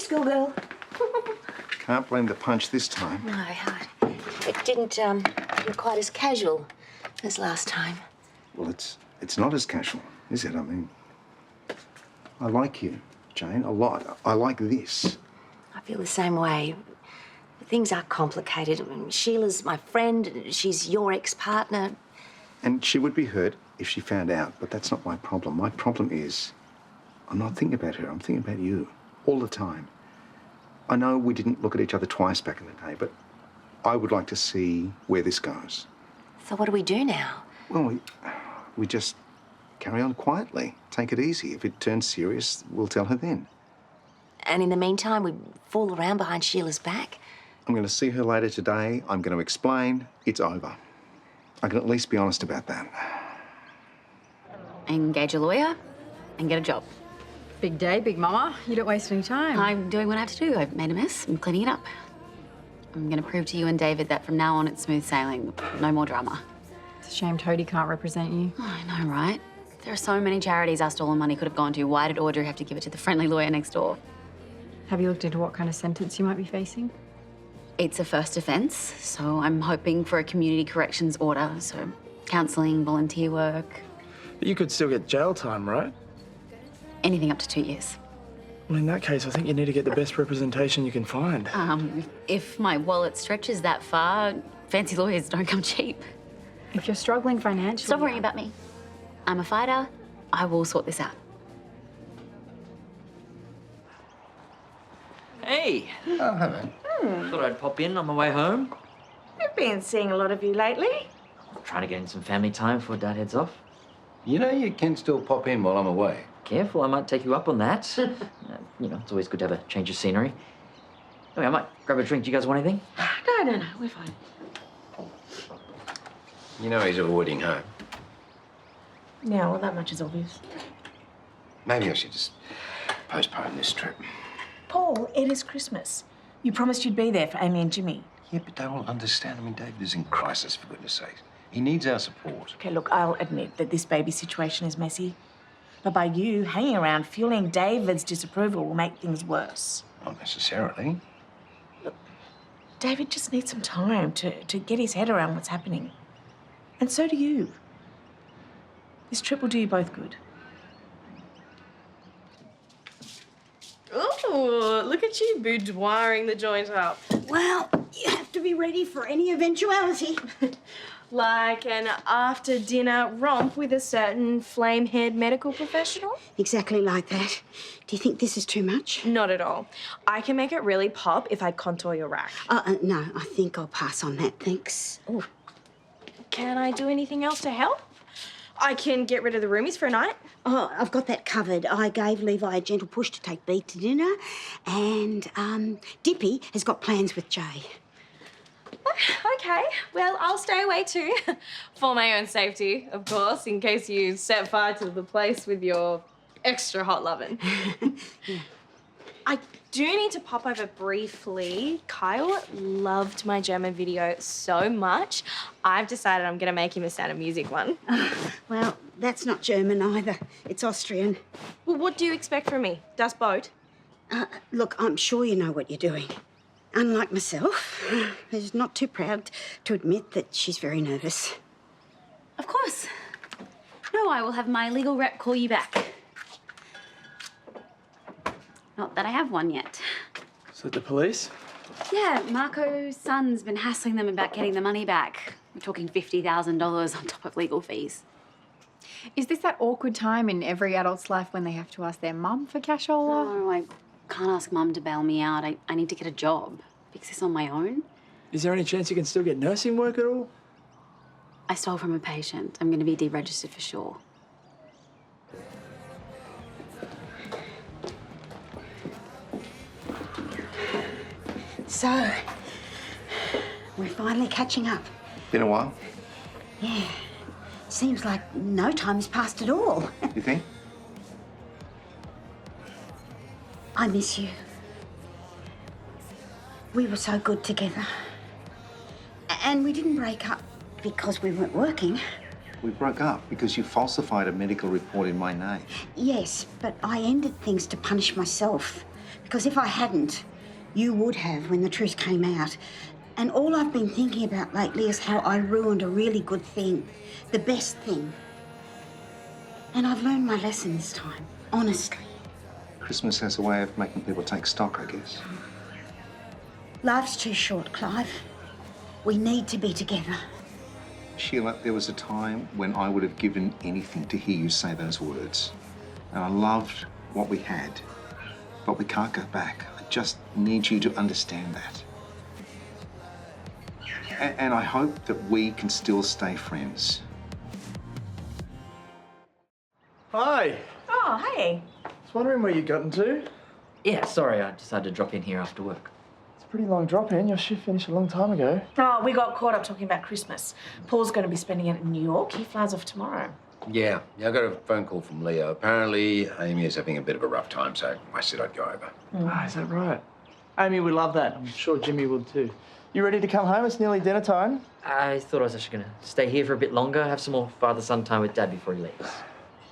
schoolgirl. Can't blame the punch this time. No, it didn't feel quite as casual as last time. Well, it's not as casual, is it? I mean, I like you, Jane, a lot. I like this. I feel the same way. Things are complicated. I mean, Sheila's my friend. She's your ex-partner. And she would be hurt if she found out, but that's not my problem. My problem is I'm not thinking about her. I'm thinking about you all the time. I know we didn't look at each other twice back in the day, but I would like to see where this goes. So what do we do now? Well, we just carry on quietly. Take it easy. If it turns serious, we'll tell her then. And in the meantime, we fool around behind Sheila's back? I'm going to see her later today. I'm going to explain. It's over. I can at least be honest about that. Engage a lawyer and get a job. Big day, big mama. You don't waste any time. I'm doing what I have to do. I've made a mess. I'm cleaning it up. I'm going to prove to you and David that from now on it's smooth sailing. No more drama. It's a shame Toadie can't represent you. Oh, I know, right? There are so many charities our stolen money could have gone to. Why did Audrey have to give it to the friendly lawyer next door? Have you looked into what kind of sentence you might be facing? It's a first offence, so I'm hoping for a community corrections order. So counselling, volunteer work. But you could still get jail time, right? Anything up to 2 years. Well, in that case, I think you need to get the best representation you can find. If my wallet stretches that far, fancy lawyers don't come cheap. If you're struggling financially... Stop worrying about me. I'm a fighter. I will sort this out. Hey. Oh, hello. Thought I'd pop in on my way home. I've been seeing a lot of you lately. I'm trying to get in some family time before Dad heads off. You know you can still pop in while I'm away. Careful, I might take you up on that. You know, it's always good to have a change of scenery. Anyway, I might grab a drink. Do you guys want anything? No, we're fine. You know he's avoiding home. Yeah, well, that much is obvious. Maybe I should just postpone this trip. Paul, it is Christmas. You promised you'd be there for Amy and Jimmy. Yeah, but they won't understand. I mean, David is in crisis, for goodness sake. He needs our support. Okay, look, I'll admit that this baby situation is messy. But by you hanging around, fueling David's disapproval will make things worse. Not necessarily. Look, David just needs some time to get his head around what's happening. And so do you. This trip will do you both good. Oh, look at you boudoiring the joint up. Well, you have to be ready for any eventuality. Like an after-dinner romp with a certain flame-haired medical professional? Exactly like that. Do you think this is too much? Not at all. I can make it really pop if I contour your rack. No, I think I'll pass on that, thanks. Ooh. Can I do anything else to help? I can get rid of the roomies for a night. Oh, I've got that covered. I gave Levi a gentle push to take Beat to dinner, and Dipi has got plans with Jay. Okay, well, I'll stay away too. For my own safety, of course, in case you set fire to the place with your extra hot lovin'. Yeah. I do need to pop over briefly. Kyle loved my German video so much, I've decided I'm going to make him a Sound of Music one. Well, that's not German either. It's Austrian. Well, what do you expect from me? Das Boot? Look, I'm sure you know what you're doing. Unlike myself, who's not too proud to admit that she's very nervous. Of course. No, I will have my legal rep call you back. Not that I have one yet. Is it the police? Yeah, Marco's son's been hassling them about getting the money back. We're talking $50,000 on top of legal fees. Is this that awkward time in every adult's life when they have to ask their mum for cashola? No, I can't ask Mum to bail me out. I need to get a job. Fix this on my own. Is there any chance you can still get nursing work at all? I stole from a patient. I'm going to be deregistered for sure. So, we're finally catching up. Been a while, Yeah. Seems like no time has passed at all. you think? I miss you. We were so good together. And we didn't break up because we weren't working. We broke up because you falsified a medical report in my name. Yes, but I ended things to punish myself. Because if I hadn't, you would have when the truth came out. And all I've been thinking about lately is how I ruined a really good thing, the best thing. And I've learned my lesson this time, honestly. Christmas has a way of making people take stock, I guess. Life's too short, Clive. We need to be together. Sheila, there was a time when I would have given anything to hear you say those words. And I loved what we had. But we can't go back. I just need you to understand that. And I hope that we can still stay friends. Hi. Oh, hey. I was wondering where you'd gotten to. Yeah, sorry, I decided to drop in here after work. It's a pretty long drop in. Your shift finished a long time ago. Oh, we got caught up talking about Christmas. Paul's going to be spending it in New York. He flies off tomorrow. Yeah, I got a phone call from Leo. Apparently, Amy is having a bit of a rough time, so I said I'd go over. Ah, is that right? Amy would love that. I'm sure Jimmy would too. You ready to come home? It's nearly dinner time. I thought I was actually going to stay here for a bit longer, have some more father-son time with Dad before he leaves.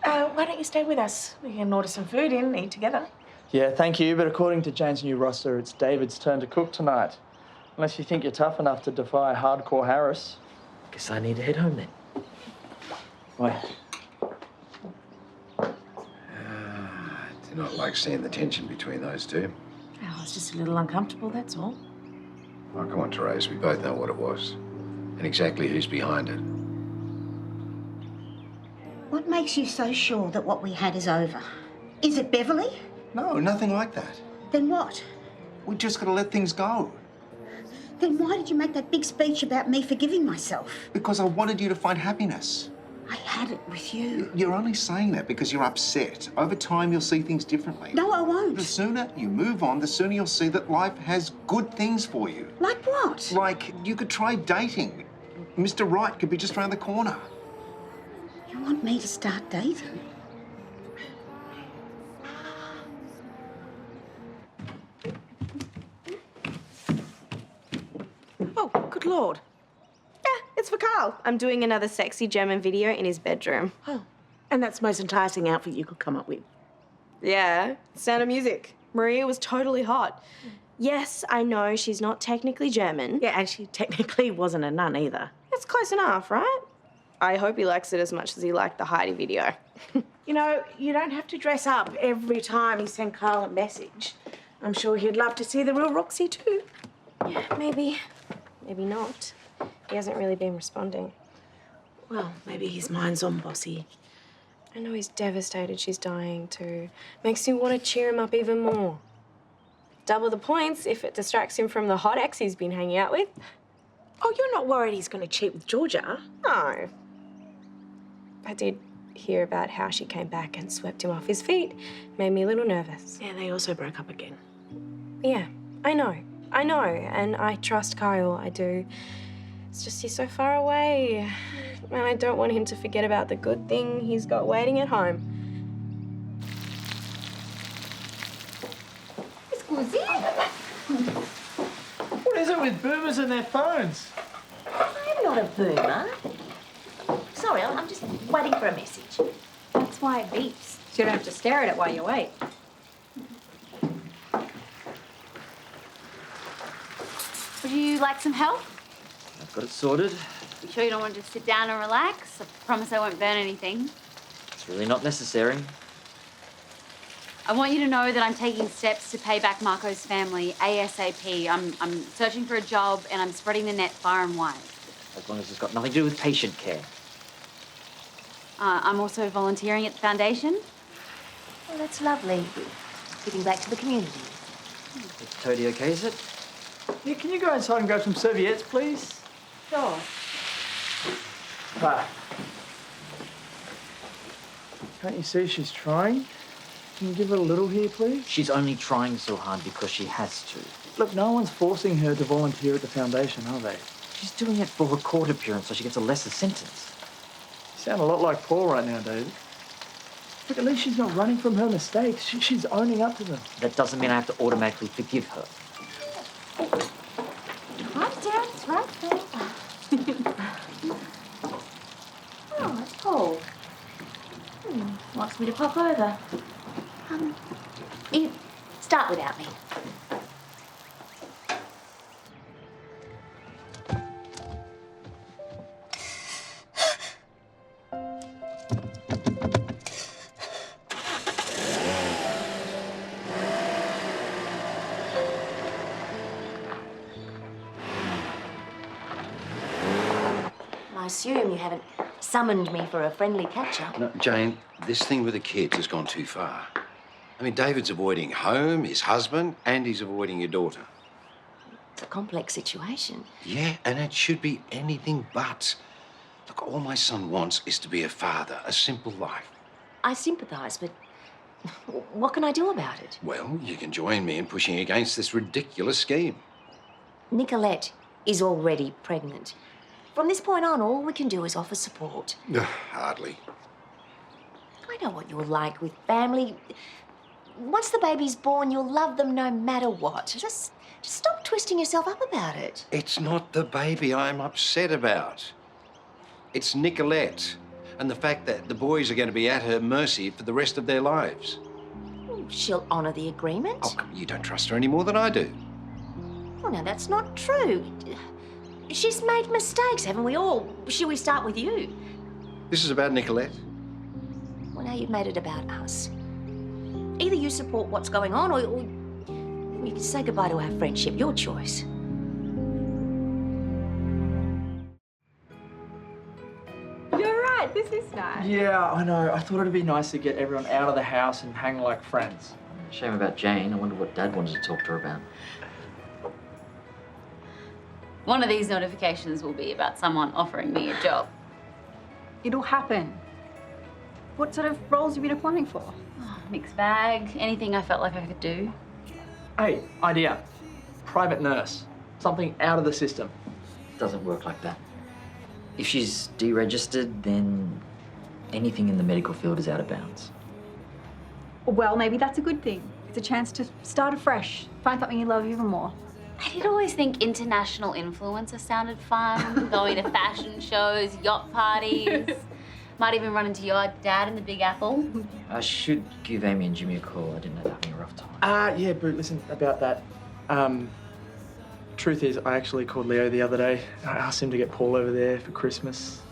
Why don't you stay with us? We can order some food in and eat together. Yeah, thank you, but according to Jane's new roster, it's David's turn to cook tonight. Unless you think you're tough enough to defy hardcore Harris. Guess I need to head home then. Wait. I do not like seeing the tension between those two. Oh, it's just a little uncomfortable, that's all. Oh, come on, Terese, we both know what it was. And exactly who's behind it. What makes you so sure that what we had is over? Is it Beverly? No, nothing like that. Then what? We just got to let things go. Then why did you make that big speech about me forgiving myself? Because I wanted you to find happiness. I had it with you. You're only saying that because you're upset. Over time, you'll see things differently. No, I won't. The sooner you move on, the sooner you'll see that life has good things for you. Like what? Like, you could try dating. Mr. Right could be just around the corner. You want me to start dating? Oh, good Lord. Yeah, it's for Karl. I'm doing another sexy German video in his bedroom. Oh, and that's the most enticing outfit you could come up with. Yeah, Sound of Music. Maria was totally hot. Yes, I know she's not technically German. Yeah, and she technically wasn't a nun either. It's close enough, right? I hope he likes it as much as he liked the Heidi video. You know, you don't have to dress up every time you send Karl a message. I'm sure he'd love to see the real Roxy too. Yeah, maybe. Maybe not. He hasn't really been responding. Well, maybe his mind's on Bossy. I know he's devastated she's dying too. Makes me want to cheer him up even more. Double the points if it distracts him from the hot ex he's been hanging out with. Oh, you're not worried he's going to cheat with Georgia? No. I did hear about how she came back and swept him off his feet. Made me a little nervous. Yeah, they also broke up again. Yeah, I know. And I trust Kyle, I do. It's just he's so far away. And I don't want him to forget about the good thing he's got waiting at home. What is it with boomers and their phones? I'm not a boomer. Sorry, I'm just waiting for a message. That's why it beeps. So you don't have to stare at it while you wait. Would you like some help? I've got it sorted. You sure you don't want to just sit down and relax? I promise I won't burn anything. It's really not necessary. I want you to know that I'm taking steps to pay back Marco's family ASAP. I'm searching for a job and I'm spreading the net far and wide. As long as it's got nothing to do with patient care. I'm also volunteering at the foundation. Well, that's lovely. Giving back to the community. Is Toadie okay, is it? Yeah, can you go inside and grab some serviettes, please? Sure. Ah. Can't you see she's trying? Can you give her a little here, please? She's only trying so hard because she has to. Look, no one's forcing her to volunteer at the foundation, are they? She's doing it for a court appearance so she gets a lesser sentence. You sound a lot like Paul right now, David. Look, at least she's not running from her mistakes. She's owning up to them. That doesn't mean I have to automatically forgive her. Right down, it's right there. Oh, it's Paul. Wants me to pop over. It's Start without me. I assume you haven't summoned me for a friendly catch-up. No, Jane, this thing with the kids has gone too far. I mean, David's avoiding home, his husband, and he's avoiding your daughter. It's a complex situation. Yeah, and it should be anything but. Look, all my son wants is to be a father, a simple life. I sympathise, but what can I do about it? Well, you can join me in pushing against this ridiculous scheme. Nicolette is already pregnant. From this point on, all we can do is offer support. Hardly. I know what you're like with family. Once the baby's born, you'll love them no matter what. Just stop twisting yourself up about it. It's not the baby I'm upset about. It's Nicolette and the fact that the boys are going to be at her mercy for the rest of their lives. She'll honour the agreement. Oh, come on, you don't trust her any more than I do. Oh, no, that's not true. She's made mistakes, haven't we all? Shall we start with you? This is about Nicolette. Well, now you've made it about us. Either you support what's going on or you can say goodbye to our friendship. Your choice. You're right, this is nice. Yeah, I know. I thought it'd be nice to get everyone out of the house and hang like friends. Shame about Jane. I wonder what Dad wanted to talk to her about. One of these notifications will be about someone offering me a job. It'll happen. What sort of roles have you been applying for? Oh, mixed bag, anything I felt like I could do. Hey, idea. Private nurse. Something out of the system. Doesn't work like that. If she's deregistered, then anything in the medical field is out of bounds. Well, maybe that's a good thing. It's a chance to start afresh, find something you love even more. I did always think international influencer sounded fun. Going to fashion shows, yacht parties. Might even run into your dad in the Big Apple. I should give Amy and Jimmy a call. I didn't know they're having a rough time. Yeah, Boo, listen, about that. Truth is, I actually called Leo the other day. I asked him to get Paul over there for Christmas.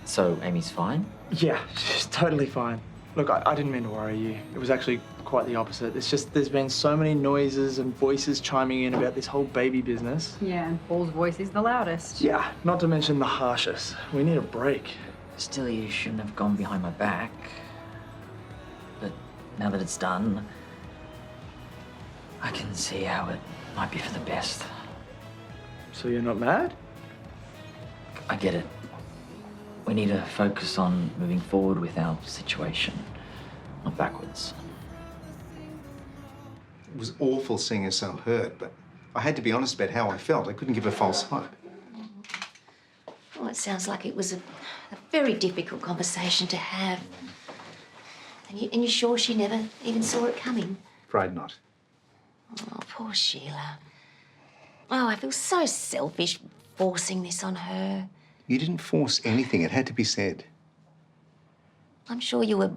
So Amy's fine? Yeah, she's totally fine. Look, I didn't mean to worry you. It was actually quite the opposite. It's just there's been so many noises and voices chiming in about this whole baby business. Yeah, and Paul's voice is the loudest. Yeah, not to mention the harshest. We need a break. Still, you shouldn't have gone behind my back. But now that it's done, I can see how it might be for the best. So you're not mad? I get it. We need to focus on moving forward with our situation, not backwards. It was awful seeing her so hurt, but I had to be honest about how I felt. I couldn't give her false hope. Well, it sounds like it was a very difficult conversation to have. And you're sure she never even saw it coming? Afraid not. Oh, poor Sheila. Oh, I feel so selfish forcing this on her. You didn't force anything. It had to be said. I'm sure you were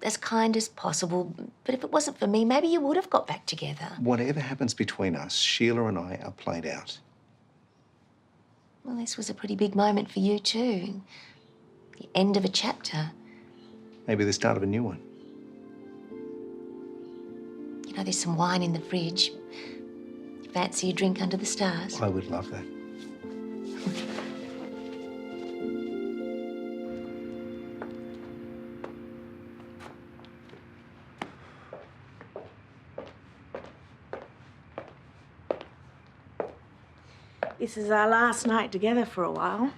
as kind as possible, but if it wasn't for me, maybe you would have got back together. Whatever happens between us, Sheila and I are played out. Well, this was a pretty big moment for you too. The end of a chapter. Maybe the start of a new one. You know, there's some wine in the fridge. You fancy a drink under the stars? I would love that. This is our last night together for a while.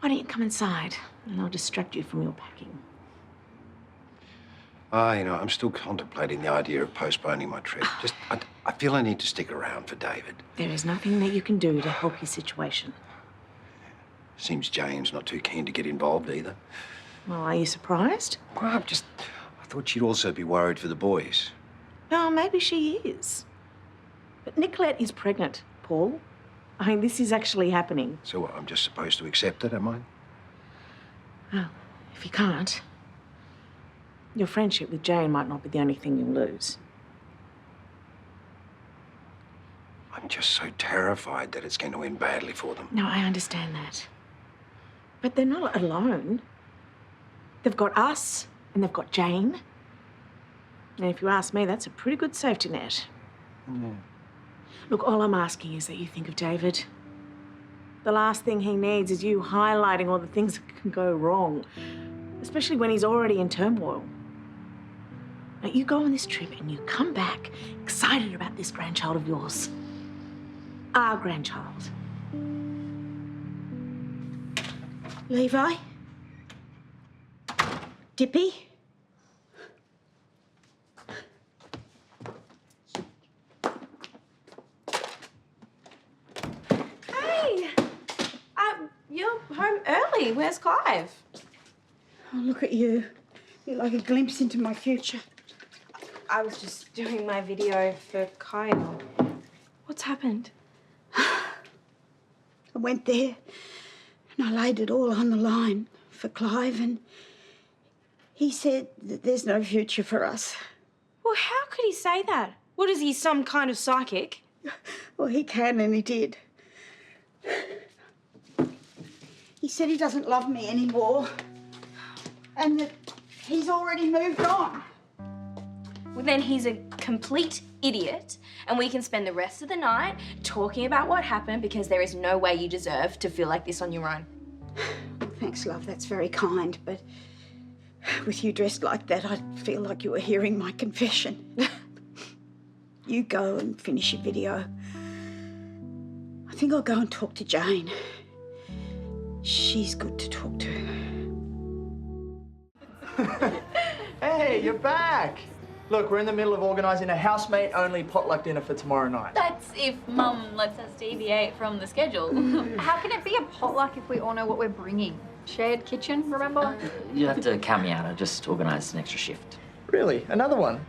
Why don't you come inside and I'll distract you from your packing. I'm still contemplating the idea of postponing my trip. I feel I need to stick around for David. There is nothing that you can do to help your situation. Seems Jane's not too keen to get involved either. Well, are you surprised? Well, I thought she'd also be worried for the boys. No, maybe she is. But Nicolette is pregnant, Paul. I mean, this is actually happening. So what, I'm just supposed to accept it, am I? Well, if you can't, Your friendship with Jane might not be the only thing you'll lose. I'm just so terrified that it's going to end badly for them. No, I understand that. But they're not alone. They've got us and they've got Jane. And if you ask me, that's a pretty good safety net. Yeah. Look, all I'm asking is that you think of DaVvid. The last thing he needs is you highlighting all the things that can go wrong, especially when he's already in turmoil. Now, you go on this trip and you come back excited about this grandchild of yours. Our grandchild. Levi? Dipi? Hey! You're home early. Where's Clive? Oh, look at you. You're like a glimpse into my future. I was just doing my video for Kyle. What's happened? I went there and I laid it all on the line for Clive, and he said that there's no future for us. Well, how could he say that? What is he, some kind of psychic? Well, he can, and he did. He said he doesn't love me anymore and that he's already moved on. Well, then he's a complete idiot, and we can spend the rest of the night talking about what happened, because there is no way you deserve to feel like this on your own. Well, thanks, love. That's very kind, but with you dressed like that, I feel like you were hearing my confession. You go and finish your video. I think I'll go and talk to Jane. She's good to talk to. Hey, you're back. Look, we're in the middle of organising a housemate-only potluck dinner for tomorrow night. That's if Mum lets us deviate from the schedule. How can it be a potluck if we all know what we're bringing? Shared kitchen, remember? You have to count me out. I just organised an extra shift. Really? Another one?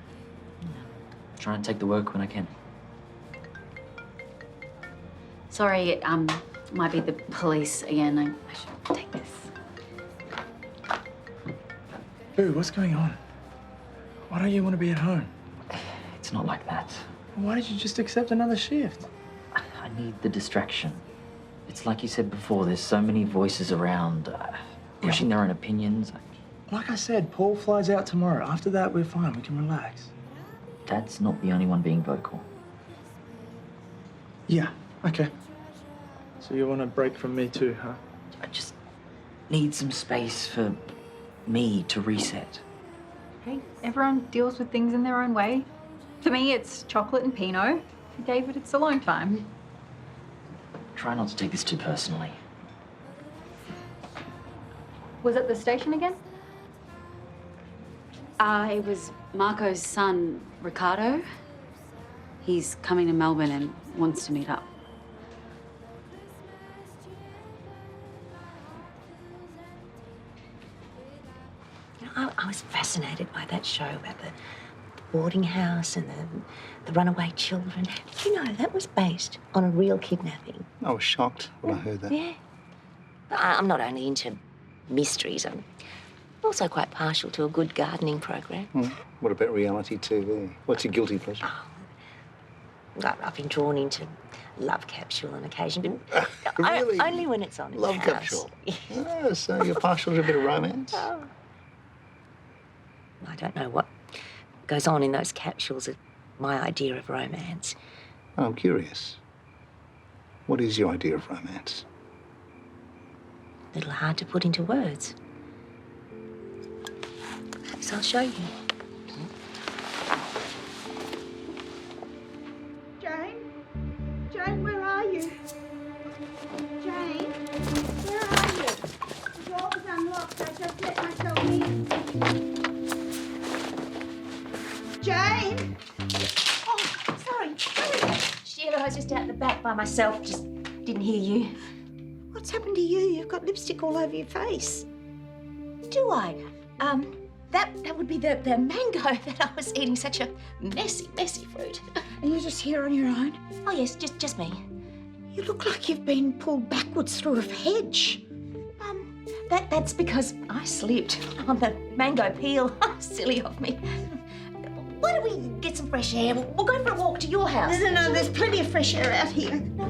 Trying to take the work when I can. Sorry, it might be the police again. I should take this. Boo, what's going on? Why don't you want to be at home? It's not like that. Why did you just accept another shift? I need the distraction. It's like you said before, there's so many voices around, pushing their own opinions. Like I said, Paul flies out tomorrow. After that, we're fine. We can relax. Dad's not the only one being vocal. Yeah, okay. So you want a break from me too, huh? I just need some space for me to reset. Hey, everyone deals with things in their own way. For me, it's chocolate and Pinot. For DaVvid, it's alone time. Try not to take this too personally. Was it the station again? It was Marco's son, Ricardo. He's coming to Melbourne and wants to meet up. I was fascinated by that show about the boarding house and the runaway children. Did you know that was based on a real kidnapping? I was shocked when I heard that. Yeah. I'm not only into mysteries, I'm also quite partial to a good gardening program. What about reality TV? What's your guilty pleasure? I've been drawn into Love Capsule on occasion, but Really? only when it's on in Love the house. Capsule? Oh, so you're partial to a bit of romance? Oh. I don't know what goes on in those capsules of my idea of romance. I'm curious. What is your idea of romance? A little hard to put into words. Perhaps I'll show you. Jane? Jane, where are you? Jane? Where are you? The door was unlocked. I just let myself in. Jane? Oh, sorry. Sheila, I was just out the back by myself, just didn't hear you. What's happened to you? You've got lipstick all over your face. Do I? That would be the mango that I was eating, such a messy fruit. And you're just here on your own? Oh, yes, just me. You look like you've been pulled backwards through a hedge. That's because I slipped on the mango peel. Silly of me. Why don't we get some fresh air? We'll go for a walk to your house. No, there's plenty of fresh air out here. No,